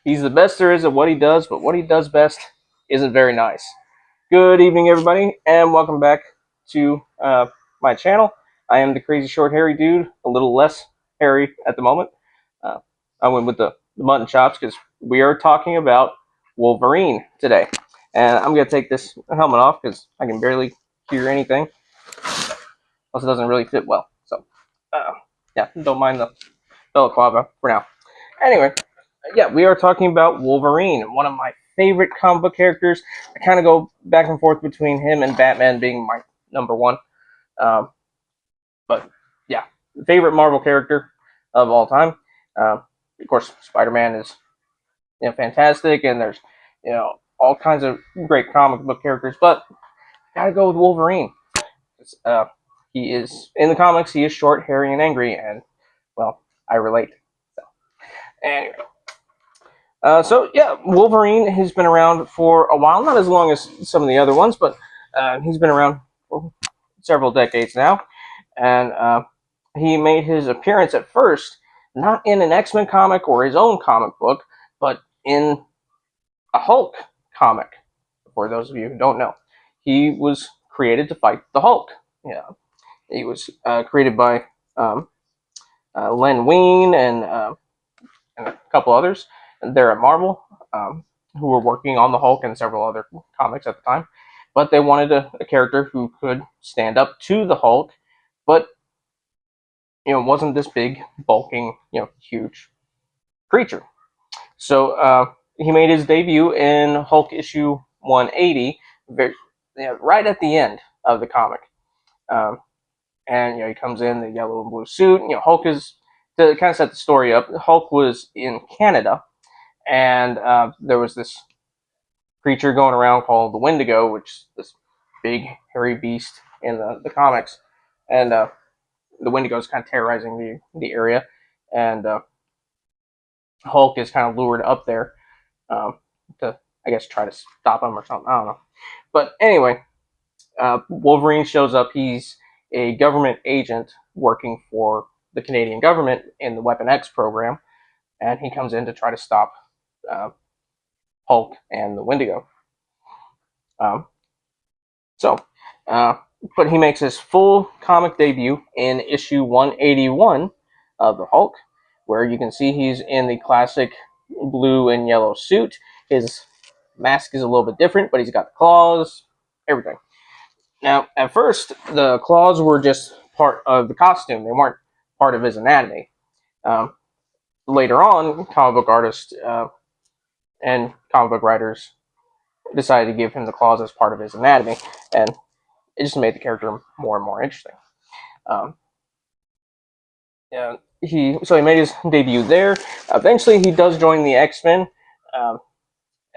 He's the best there is at what he does, but what he does best isn't very nice. Good evening, everybody, and welcome back to my channel. I am the crazy short hairy dude, a little less hairy at the moment. Uh, I went with the mutton chops because we are talking about Wolverine today. And I'm going to take this helmet off because I can barely hear anything. Plus, it doesn't really fit well. So, yeah, don't mind the balaclava for now. Anyway, yeah, we are talking about Wolverine, one of my favorite comic book characters. I kind of go back and forth between him and Batman being my number one. Um, but yeah, favorite Marvel character of all time. Of course, Spider-Man is fantastic, and there's all kinds of great comic book characters. But I gotta go with Wolverine. He is in the comics. He is short, hairy, and angry, and well, I relate. So, anyway. So yeah, Wolverine has been around for a while, not as long as some of the other ones, but he's been around for several decades now, and he made his appearance at first not in an X-Men comic or his own comic book, but in a Hulk comic. For those of you who don't know, he was created to fight the Hulk. Yeah, he was created by Len Wein and a couple others. They're at Marvel, who were working on the Hulk and several other comics at the time. But they wanted a character who could stand up to the Hulk, but wasn't this big, bulking, huge creature. So he made his debut in Hulk issue 180, right at the end of the comic. Um, and he comes in the yellow and blue suit. Hulk is to kind of set the story up. Hulk was in Canada, and there was this creature going around called the Wendigo, which is this big hairy beast in the comics, and the Wendigo is kind of terrorizing the area, and Hulk is kind of lured up there to, I guess, try to stop him or something. I don't know, but anyway, Wolverine shows up. He's a government agent working for the Canadian government in the Weapon X program, and he comes in to try to stop uh, Hulk and the Wendigo. Um, so, uh, but he makes his full comic debut in issue 181 of the Hulk, where you can see he's in the classic blue and yellow suit. His mask is a little bit different, but he's got the claws, everything. Now, at first, the claws were just part of the costume. They weren't part of his anatomy. Um, Later on, comic book artists and comic book writers decided to give him the claws as part of his anatomy, and it just made the character more and more interesting. Um, yeah, he made his debut there. Eventually, he does join the X-Men um,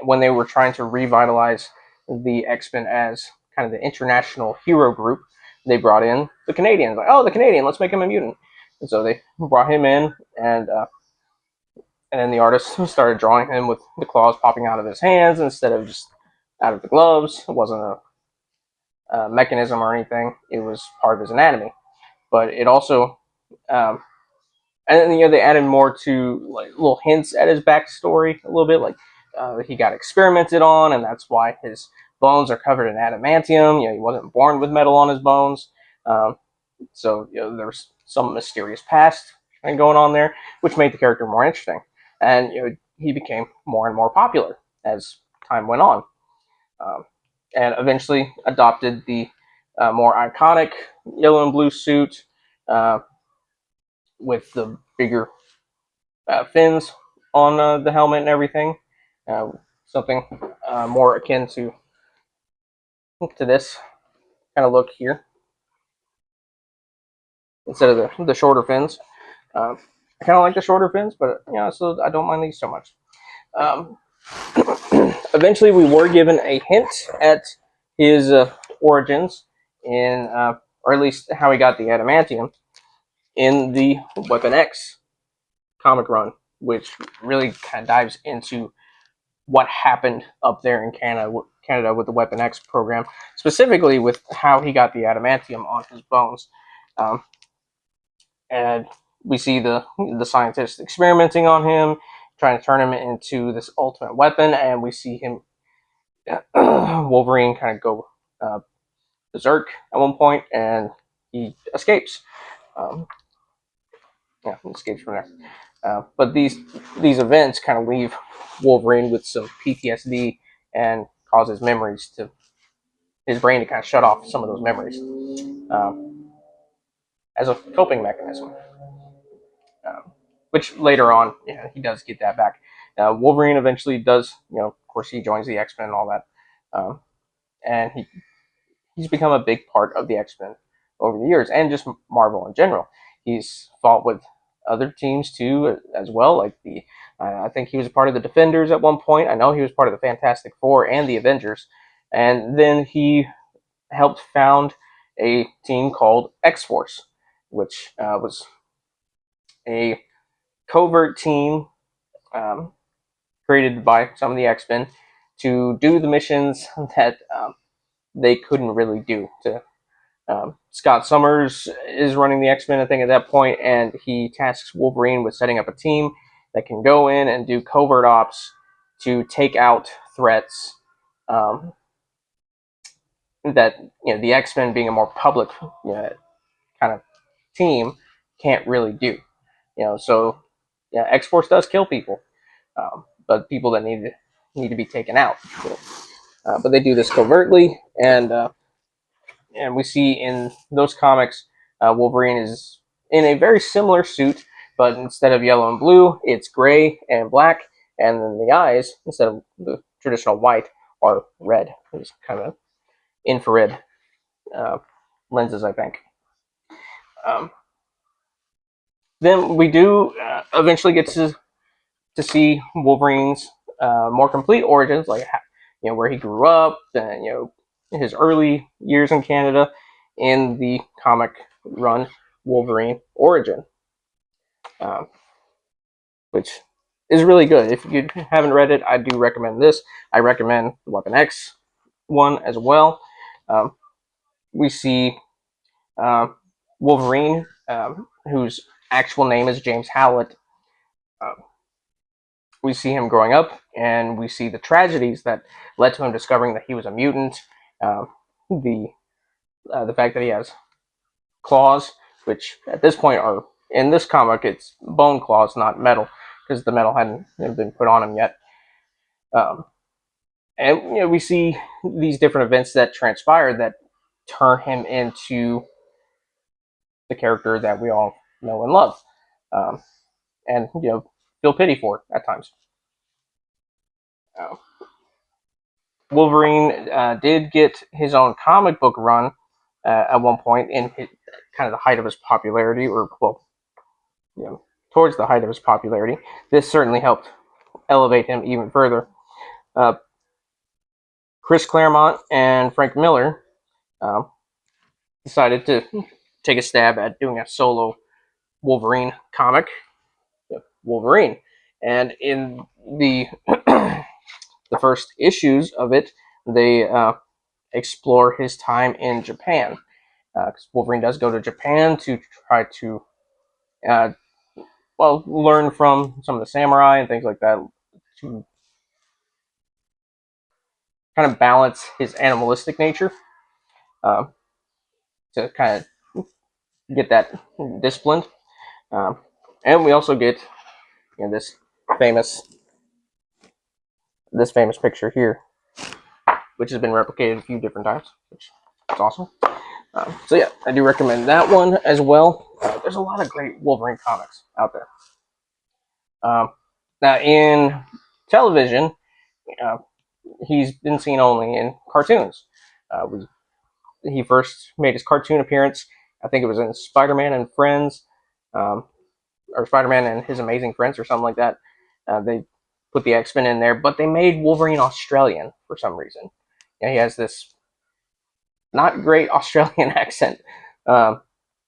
when they were trying to revitalize the X-Men as kind of the international hero group. They brought in the Canadians, like, oh, the Canadian, let's make him a mutant. And so they brought him in, and then the artist started drawing him with the claws popping out of his hands instead of just out of the gloves. It wasn't a mechanism or anything. It was part of his anatomy. But it also, and then, they added more to like little hints at his backstory a little bit, like he got experimented on, and that's why his bones are covered in adamantium. He wasn't born with metal on his bones. Um, so there's some mysterious past going on there, which made the character more interesting, and he became more and more popular as time went on, and eventually adopted the more iconic yellow and blue suit with the bigger fins on the helmet and everything. Something more akin to this kind of look here instead of the shorter fins. I kind of like the shorter fins, but so I don't mind these so much. Um, Eventually, we were given a hint at his origins in, or at least how he got the adamantium in the Weapon X comic run, which really kind of dives into what happened up there in Canada with the Weapon X program, specifically with how he got the adamantium on his bones. And we see the scientists experimenting on him, trying to turn him into this ultimate weapon, and we see him Wolverine kind of go berserk at one point, and he escapes. Um, yeah, he escapes from there. But these events kind of leave Wolverine with some PTSD and cause his brain to kind of shut off some of those memories as a coping mechanism. Um, which later on, he does get that back. Wolverine eventually does, of course, he joins the X Men and all that, and he's become a big part of the X Men over the years, and just Marvel in general. He's fought with other teams too, as well. Like I think he was a part of the Defenders at one point. I know he was part of the Fantastic Four and the Avengers, and then he helped found a team called X Force, which was a covert team um, created by some of the X Men to do the missions that they couldn't really do. Scott Summers is running the X Men, I think, at that point, and he tasks Wolverine with setting up a team that can go in and do covert ops to take out threats that the X Men, being a more public kind of team, can't really do. So X Force does kill people, but people that need to be taken out. But they do this covertly, and we see in those comics, Wolverine is in a very similar suit, but instead of yellow and blue, it's gray and black, and then the eyes, instead of the traditional white, are red. It's kind of infrared uh, lenses, I think. Um, then we do eventually get to see Wolverine's more complete origins, like where he grew up, and his early years in Canada, in the comic run Wolverine Origin, um, which is really good. If you haven't read it, I do recommend this. I recommend the Weapon X one as well. Um, we see Wolverine, whose actual name is James Howlett. Um, we see him growing up, and we see the tragedies that led to him discovering that he was a mutant. Um, the fact that he has claws, which at this point are in this comic, it's bone claws, not metal, because the metal hadn't been put on him yet. Um, and we see these different events that transpire that turn him into the character that we all know and love, um, and feel pity for at times. Uh, Wolverine did get his own comic book run at one point in kind of the height of his popularity, or well, towards the height of his popularity. This certainly helped elevate him even further. Uh, Chris Claremont and Frank Miller um, decided to take a stab at doing a solo Wolverine comic, Wolverine, and in the the first issues of it, they explore his time in Japan. Because Wolverine does go to Japan to try to, uh, learn from some of the samurai and things like that, to kind of balance his animalistic nature, uh, to kind of get that disciplined. Um, and we also get this famous famous picture here, which has been replicated a few different times, which is awesome. So yeah, I do recommend that one as well. There's a lot of great Wolverine comics out there. Now in television, uh, he's been seen only in cartoons. He first made his cartoon appearance, I think it was in Spider-Man and Friends, um, or Spider-Man and His Amazing Friends, or something like that. They put the X-Men in there, but they made Wolverine Australian for some reason. He has this not great Australian accent, um,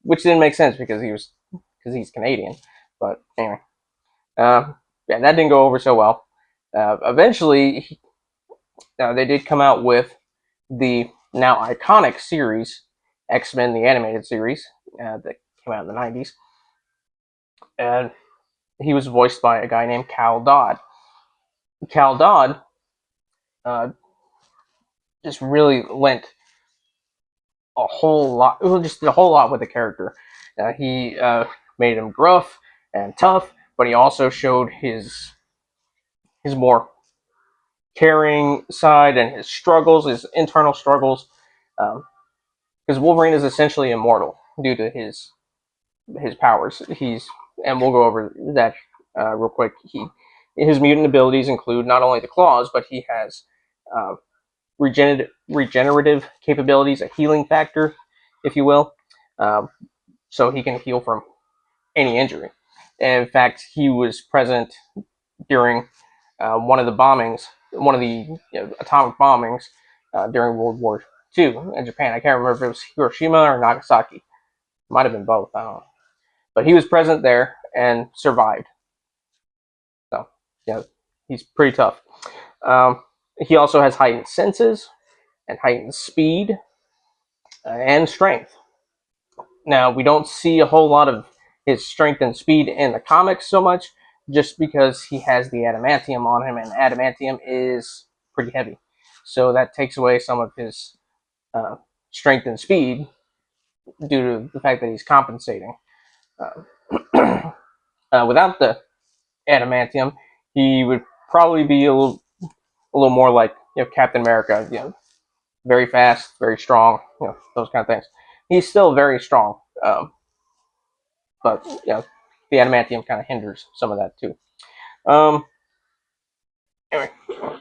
which didn't make sense because he's Canadian. But anyway, that didn't go over so well. Eventually, they did come out with the now iconic series X-Men: The Animated Series that came out in the '90s, and he was voiced by a guy named Cal Dodd. Cal Dodd uh, just really lent a whole lot, well, just a whole lot with the character. He made him gruff and tough, but he also showed his more caring side and his struggles, his internal struggles. Because Wolverine is essentially immortal due to his powers. And we'll go over that real quick. His mutant abilities include not only the claws, but he has uh, regenerative capabilities, a healing factor, if you will. Um, so he can heal from any injury. And in fact, he was present during one of the bombings, one of the atomic bombings during World War II in Japan. I can't remember if it was Hiroshima or Nagasaki. Might have been both. I don't know. But he was present there and survived. So, yeah, he's pretty tough. He also has heightened senses and heightened speed and strength. Now, we don't see a whole lot of his strength and speed in the comics so much, just because he has the adamantium on him, and adamantium is pretty heavy. So that takes away some of his uh, strength and speed due to the fact that he's compensating. Without the adamantium, he would probably be a little more like Captain America, very fast, very strong, those kind of things. He's still very strong, but the adamantium kind of hinders some of that too. Um, anyway,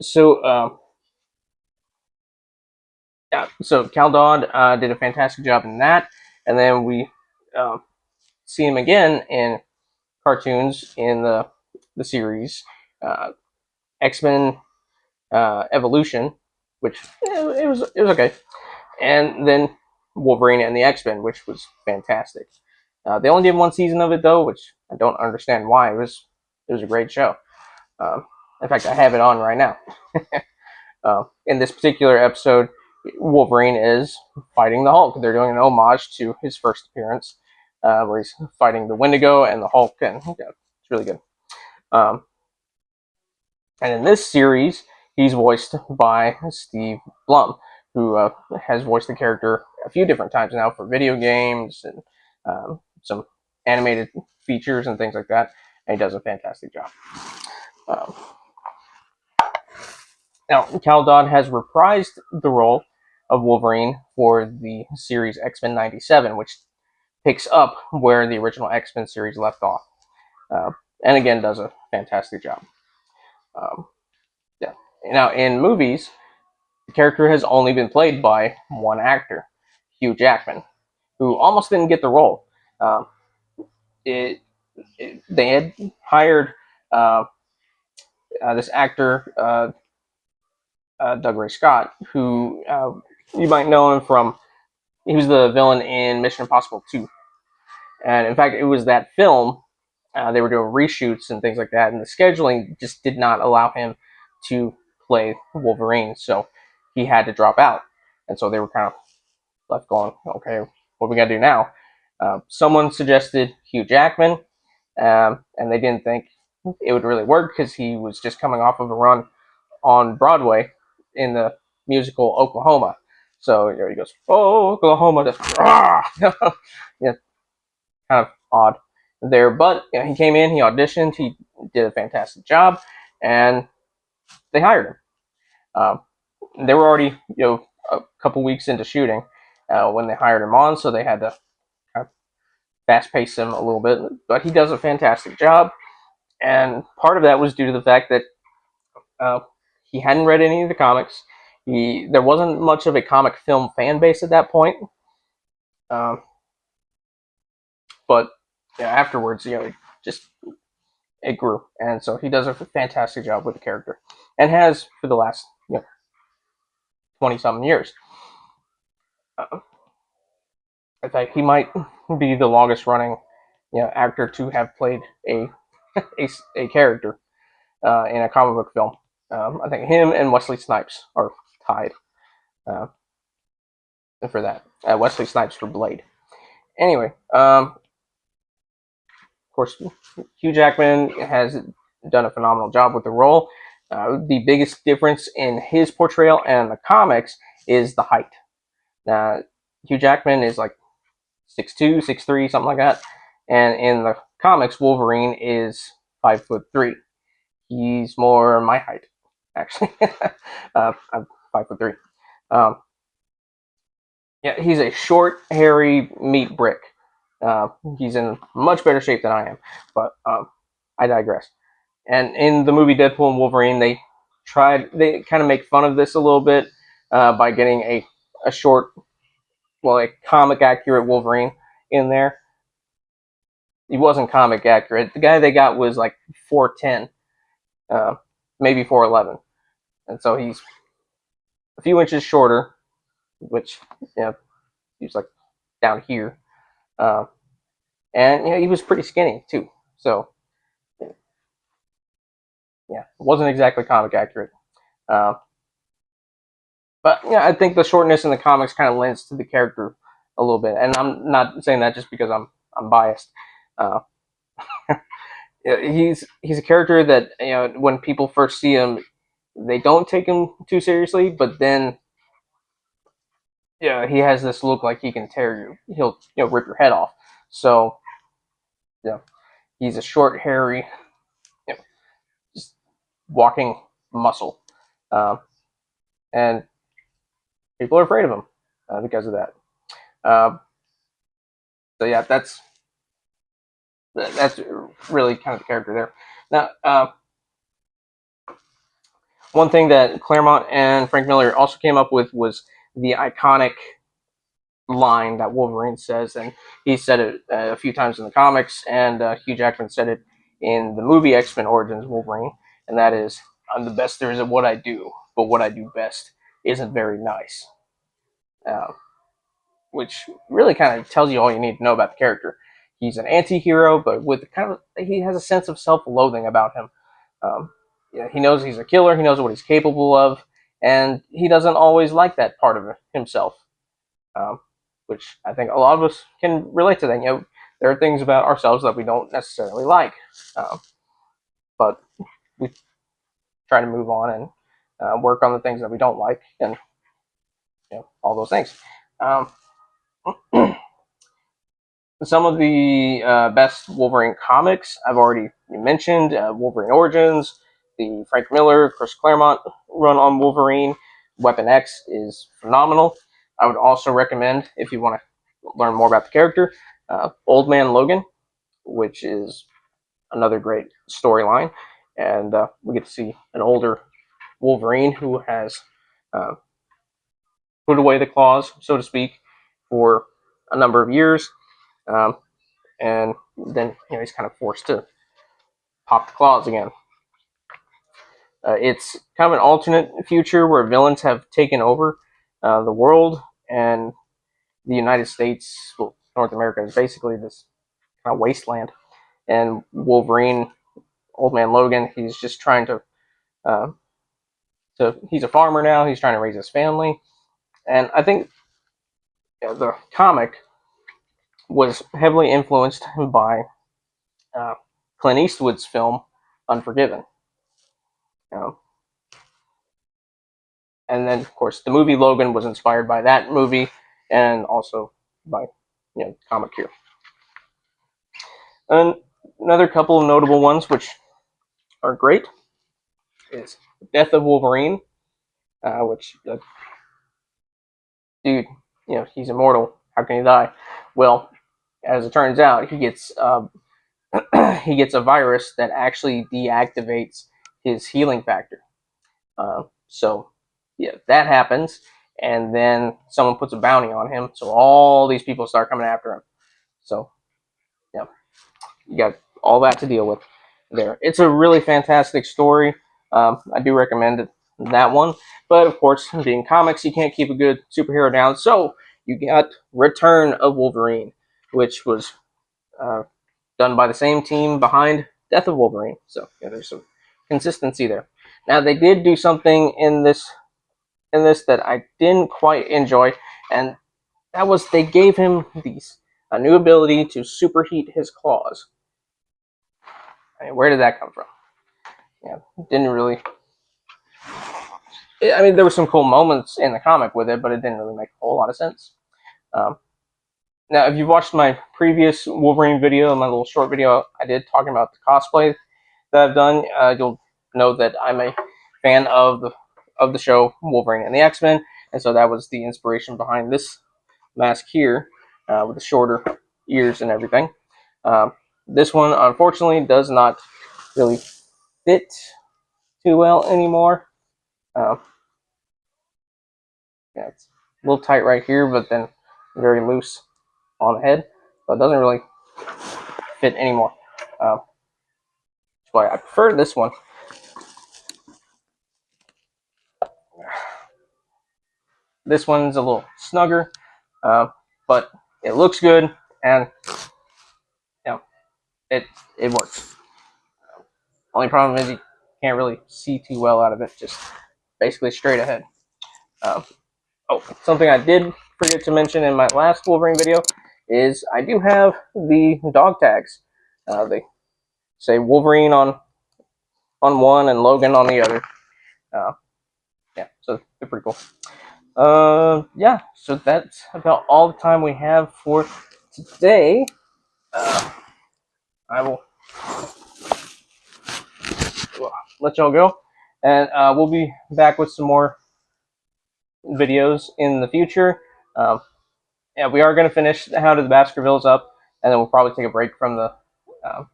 so yeah, so Cal Dodd did a fantastic job in that, and then we uh, see him again in cartoons in the series X-Men Evolution, which it was okay, and then Wolverine and the X-Men, which was fantastic. They only did one season of it though, which I don't understand why. It was a great show. Um, in fact, I have it on right now. In this particular episode, Wolverine is fighting the Hulk. They're doing an homage to his first appearance, where he's fighting the Wendigo and the Hulk, and it's really good. Um, and in this series, he's voiced by Steve Blum, who has voiced the character a few different times now for video games and some animated features and things like that. And he does a fantastic job. Um, Now, Cal Dodd has reprised the role of Wolverine for the series X-Men '97, which picks up where the original X-Men series left off. Uh, and again, does a fantastic job. Um, yeah. Now, in movies, the character has only been played by one actor, Hugh Jackman, who almost didn't get the role. Um, it, they had hired uh, this actor, Doug Ray Scott, who you might know him from. He was the villain in Mission Impossible 2. And in fact, it was that film. They were doing reshoots and things like that, and the scheduling just did not allow him to play Wolverine, so he had to drop out. And so they were kind of left going, okay, what we got to do now? Someone suggested Hugh Jackman, and they didn't think it would really work because he was just coming off of a run on Broadway in the musical Oklahoma. So he goes, "Oh, Oklahoma!" Just, yeah, kind of odd there. But he came in, he auditioned, he did a fantastic job, and they hired him. Um, they were already a couple weeks into shooting when they hired him on, so they had to kind of fast pace him a little bit. But he does a fantastic job, and part of that was due to the fact that uh, he hadn't read any of the comics. There wasn't much of a comic film fan base at that point. Um, but afterwards, just it grew, and so he does a fantastic job with the character, and has for the last 20 something years. Uh, in fact, he might be the longest running actor to have played a character in a comic book film. I think him and Wesley Snipes are tied uh, for that. Wesley Snipes for Blade. Anyway, course, Hugh Jackman has done a phenomenal job with the role. The biggest difference in his portrayal and the comics is the height. Now, Hugh Jackman is like 6'2", 6'3", something like that, and in the comics, Wolverine is 5'3". He's more my height, actually. I'm 5'3". Um, yeah, he's a short, hairy meat brick. He's in much better shape than I am, but I digress. And in the movie Deadpool and Wolverine, they kind of make fun of this a little bit by getting a short, well, a comic accurate Wolverine in there. He wasn't comic accurate. The guy they got was like 4'10", uh, maybe 4'11", and so he's a few inches shorter, which he's like down here, uh, and he was pretty skinny too. So yeah, it wasn't exactly comic accurate. Uh, but yeah, I think the shortness in the comics kind of lends to the character a little bit, and I'm not saying that just because I'm biased. Uh, he's a character that when people first see him, they don't take him too seriously, but then he has this look like he can tear you. He'll rip your head off. So yeah, he's a short, hairy, just walking muscle, um, and people are afraid of him because of that. Uh, so yeah, that's really kind of the character there. Now, one thing that Claremont and Frank Miller also came up with was the iconic line that Wolverine says, and he said it a few times in the comics, and Hugh Jackman said it in the movie X-Men Origins Wolverine, and that is, "I'm the best there is at what I do, but what I do best isn't very nice," uh, which really kind of tells you all you need to know about the character. He's an anti-hero, but with he has a sense of self-loathing about him. Um, he knows he's a killer. He knows what he's capable of, and he doesn't always like that part of himself. Um, which I think a lot of us can relate to that. There are things about ourselves that we don't necessarily like, but we try to move on and work on the things that we don't like, and all those things. Um, some of the best Wolverine comics I've already mentioned: Wolverine Origins, the Frank Miller, Chris Claremont run on Wolverine. Weapon X is phenomenal. I would also recommend, if you want to learn more about the character, Old Man Logan, which is another great storyline. And we get to see an older Wolverine who has uh, put away the claws, so to speak, for a number of years. Um, and then he's kind of forced to pop the claws again. It's kind of an alternate future where villains have taken over the world, and the United States, well, North America, is basically this kind of wasteland. And Wolverine, Old Man Logan, he's just trying uh, he's a farmer now. He's trying to raise his family, and I think the comic was heavily influenced by uh, Clint Eastwood's film Unforgiven. Um, and then, of course, the movie Logan was inspired by that movie, and also by comic here. And another couple of notable ones, which are great, is Death of Wolverine, which dude, he's immortal. How can he die? Well, as it turns out, he gets a virus that actually deactivates his healing factor. So, yeah, that happens, and then someone puts a bounty on him, so all these people start coming after him. So, yeah, you got all that to deal with there. It's a really fantastic story. I do recommend that one. But of course, being comics, you can't keep a good superhero down. So you got Return of Wolverine, which was uh, done by the same team behind Death of Wolverine. So there's some consistency there. Now they did do something in this that I didn't quite enjoy, and that was they gave him a new ability to superheat his claws. I mean, where did that come from? Yeah, didn't really. I mean, there were some cool moments in the comic with it, but it didn't really make a whole lot of sense. Um, Now, if you've watched my previous Wolverine video, my little short video I did talking about the cosplay that I've done, you'll know that I'm a fan of the show Wolverine and the X-Men, and so that was the inspiration behind this mask here with the shorter ears and everything. Um, this one, unfortunately, does not really fit too well anymore. Um, yeah, it's a little tight right here, but then very loose on the head, so it doesn't really fit anymore. That's why I prefer this one. This one's a little snugger, but it looks good, and you know, it it works. Only problem is you can't really see too well out of it, just basically straight ahead. Um, oh, something I did forget to mention in my last Wolverine video is I do have the dog tags. They say Wolverine on one and Logan on the other. Uh, yeah, so they're pretty cool. Yeah, so that's about all the time we have for today. I will let y'all go, and we'll be back with some more videos in the future. Yeah, we are going to finish How Did the Baskervilles up, and then we'll probably take a break um,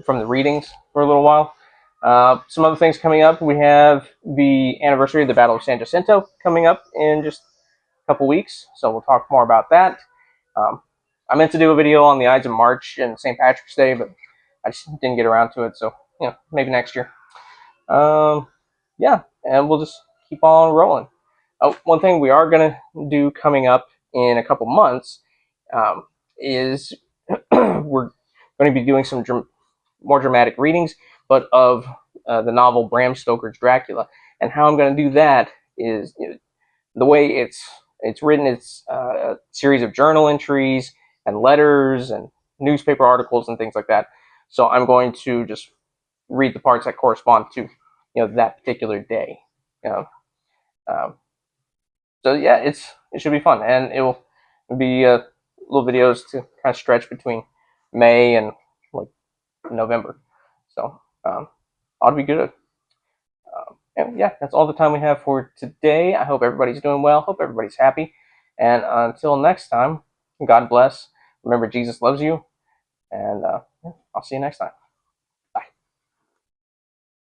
from the readings for a little while. Some other things coming up. We have the anniversary of the Battle of San Jacinto coming up in just a couple weeks, so we'll talk more about that. I meant to do a video on the Ides of March and St. Patrick's Day, but I just didn't get around to it, so maybe next year. Yeah, and we'll just keep on rolling. One thing we are going to do coming up in a couple months is we're going to be doing some more dramatic readings, but of the novel Bram Stoker's Dracula. And how I'm going to do that is the way it's written. It's a series of journal entries and letters and newspaper articles and things like that. So I'm going to just read the parts that correspond to that particular day. You know, um, so yeah, it should be fun, and it will be little videos to kind of stretch between May and like November. So ought to be good. And yeah, that's all the time we have for today. I hope everybody's doing well. Hope everybody's happy. And until next time, God bless. Remember, Jesus loves you. And I'll see you next time.